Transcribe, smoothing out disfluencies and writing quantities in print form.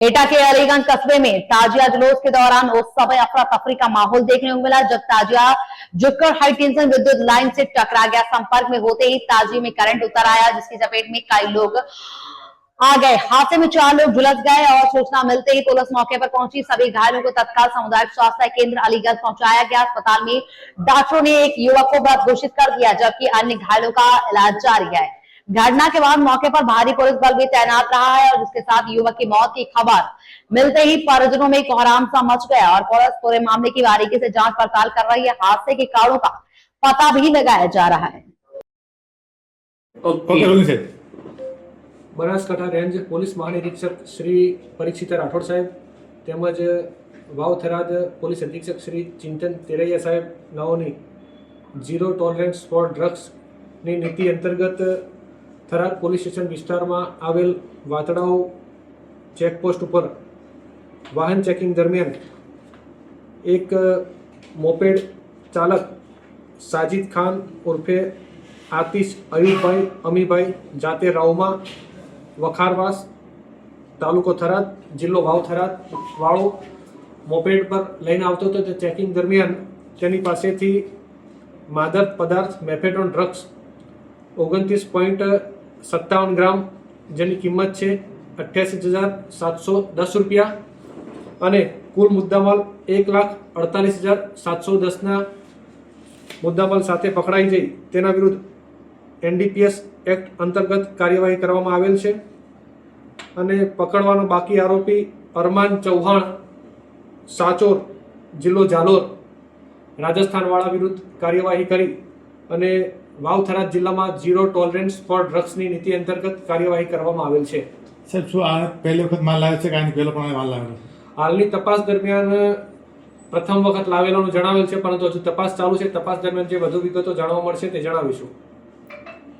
एटा के अलीगंज कस्बे में ताजिया जुलूस के दौरान उस समय अफरा तफरी का माहौल देखने को मिला जब ताजिया झुककर हाई टेंशन विद्युत लाइन से टकरा गया। संपर्क में होते ही ताजिए में करंट उतर आया, जिसकी चपेट में कई लोग आ गए। हादसे में 4 लोग झुलस गए और सूचना मिलते ही पुलिस मौके पर पहुंची। सभी घायलों को तत्काल सामुदायिक स्वास्थ्य केंद्र अलीगंज पहुंचाया गया। अस्पताल में डॉक्टरों ने एक युवक को मृत घोषित कर दिया, जबकि अन्य घायलों का इलाज जारी है। घटना के बाद मौके पर भारी पुलिस बल भी तैनात रहा है और जिसके साथ युवक की मौत की खबर मिलते ही परिजनों में कोहराम सा मच गया और पुलिस पूरे मामले की बारीकी से जांच पड़ताल कर रही है। हादसे के कारणों का पता भी लगाया जा रहा है। बनासकांठा रेंज पुलिस महानिरीक्षक श्री परीक्षित राठौड़ साहेब તેમજ વાવ થરાદ પોલીસ અધિક્ષક શ્રી ચિંતન તેરૈયા સાહેબ નાઓની ઝીરો ટોલરન્સ ફોર ડ્રગ્સની નીતિ અંતર્ગત થરાદ પોલીસ સ્ટેશન વિસ્તારમાં આવેલ વાતડાઓ ચેકપોસ્ટ ઉપર વાહન ચેકિંગ દરમિયાન એક મોપેડ ચાલક સાજિદ ખાન ઉર્ફે આતિશ અયુબભાઈ અમીભાઈ જાતે રાવમાં વખારવાસ તાલુકો થરાદ જિલ્લો વાવ થરાદ વાળો મોપેડ પર લઈને આવતો હતો તે ચેકિંગ દરમિયાન તેની પાસેથી માદક પદાર્થ મેફેડ્રોન ડ્રગ્સ 29.57 ગ્રામ જેની કિંમત છે 88,710 રૂપિયા અને કુલ મુદ્દામાલ 1,48,710ના મુદ્દામાલ સાથે પકડાઈ જઈ તેના વિરુદ્ધ NDPS એક્ટ અંતર્ગત કાર્યવાહી કરવામાં આવેલ છે અને પકડવાનો બાકી આરોપી અરમાન ચૌહાણ સાચોર જિલ્લો જાલોર રાજસ્થાન વાળા વિરુદ્ધ કાર્યવાહી કરી અને વાવ થરાદ જિલ્લામાં ઝીરો ટોલરન્સ ફોર ડ્રગ્સની નીતિ અંતર્ગત કાર્યવાહી કરવામાં આવેલ છે। સાહેબ શું આ પહેલી વખત માલ લાવ્યો છે કે આની પહેલો પણ માલ લાવેલો? હાલની તપાસ દરમિયાન પ્રથમ વખત લાવેલાનું જણાવેલ છે, પરંતુ હજુ તપાસ ચાલુ છે। તપાસ દરમિયાન જે વધુ વિગતો જાણવા મળશે તે જણાવીશું।